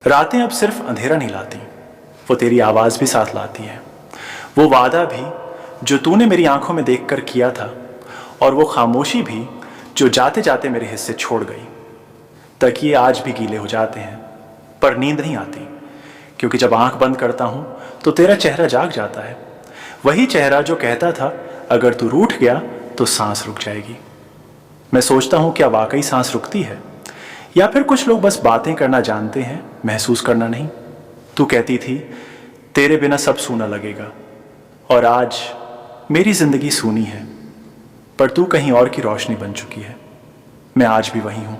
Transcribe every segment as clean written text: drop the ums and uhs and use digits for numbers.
रातें अब सिर्फ अंधेरा नहीं लाती, वो तेरी आवाज़ भी साथ लाती है। वो वादा भी जो तूने मेरी आंखों में देखकर किया था, और वो खामोशी भी जो जाते जाते मेरे हिस्से छोड़ गई। तकिए आज भी गीले हो जाते हैं, पर नींद नहीं आती, क्योंकि जब आंख बंद करता हूं तो तेरा चेहरा जाग जाता है। वही चेहरा जो कहता था अगर तू रूठ गया तो सांस रुक जाएगी। मैं सोचता हूं क्या वाकई सांस रुकती है, या फिर कुछ लोग बस बातें करना जानते हैं, महसूस करना नहीं। तू कहती थी तेरे बिना सब सूना लगेगा, और आज मेरी जिंदगी सूनी है, पर तू कहीं और की रोशनी बन चुकी है। मैं आज भी वही हूं,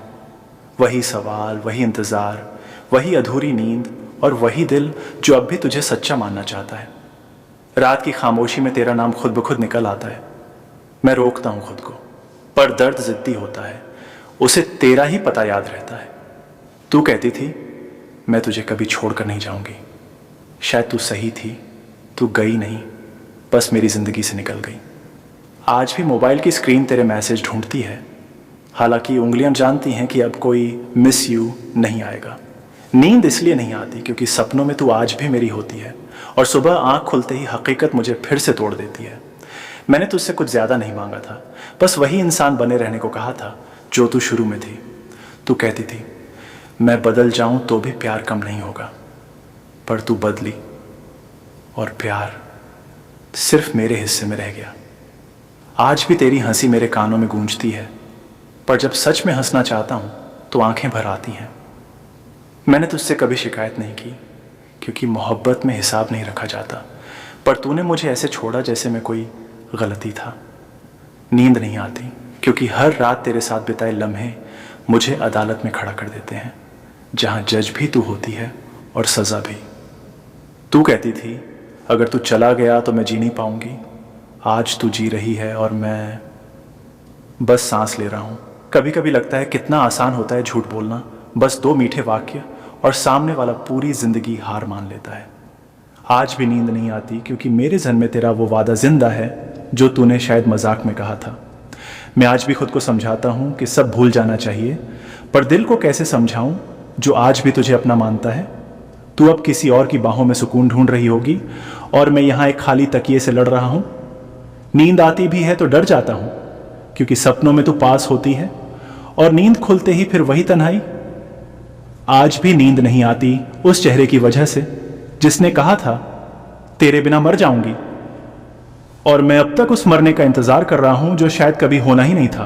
वही सवाल, वही इंतजार, वही अधूरी नींद, और वही दिल जो अब भी तुझे सच्चा मानना चाहता है। रात की खामोशी में तेरा नाम खुद ब खुद निकल आता है। मैं रोकता हूं खुद को, पर दर्द जिद्दी होता है, उसे तेरा ही पता याद रहता है। तू कहती थी मैं तुझे कभी छोड़कर नहीं जाऊंगी। शायद तू सही थी, तू गई नहीं, बस मेरी जिंदगी से निकल गई। आज भी मोबाइल की स्क्रीन तेरे मैसेज ढूंढती है, हालांकि उंगलियां जानती हैं कि अब कोई मिस यू नहीं आएगा। नींद इसलिए नहीं आती क्योंकि सपनों में तू आज भी मेरी होती है, और सुबह आंख खुलते ही हकीकत मुझे फिर से तोड़ देती है। मैंने तुझसे कुछ ज्यादा नहीं मांगा था, बस वही इंसान बने रहने को कहा था जो तू शुरू में थी। तू कहती थी मैं बदल जाऊं तो भी प्यार कम नहीं होगा, पर तू बदली, और प्यार सिर्फ मेरे हिस्से में रह गया। आज भी तेरी हंसी मेरे कानों में गूंजती है, पर जब सच में हंसना चाहता हूं तो आंखें भर आती हैं। मैंने तुझसे कभी शिकायत नहीं की, क्योंकि मोहब्बत में हिसाब नहीं रखा जाता, पर तूने मुझे ऐसे छोड़ा जैसे मैं कोई गलती था। नींद नहीं आती क्योंकि हर रात तेरे साथ बिताए लम्हे मुझे अदालत में खड़ा कर देते हैं, जहां जज भी तू होती है और सजा भी। तू कहती थी अगर तू चला गया तो मैं जी नहीं पाऊंगी। आज तू जी रही है और मैं बस सांस ले रहा हूं। कभी कभी लगता है कितना आसान होता है झूठ बोलना, बस 2 मीठे वाक्य और सामने वाला पूरी जिंदगी हार मान लेता है। आज भी नींद नहीं आती क्योंकि मेरे जहन में तेरा वो वादा जिंदा है जो तूने शायद मजाक में कहा था। मैं आज भी खुद को समझाता हूं कि सब भूल जाना चाहिए, पर दिल को कैसे समझाऊं जो आज भी तुझे अपना मानता है। तू अब किसी और की बाहों में सुकून ढूंढ रही होगी, और मैं यहां एक खाली तकिए से लड़ रहा हूं। नींद आती भी है तो डर जाता हूं, क्योंकि सपनों में तू पास होती है, और नींद खुलते ही फिर वही तन्हाई। आज भी नींद नहीं आती उस चेहरे की वजह से जिसने कहा था तेरे बिना मर जाऊंगी, और मैं अब तक उस मरने का इंतजार कर रहा हूं जो शायद कभी होना ही नहीं था।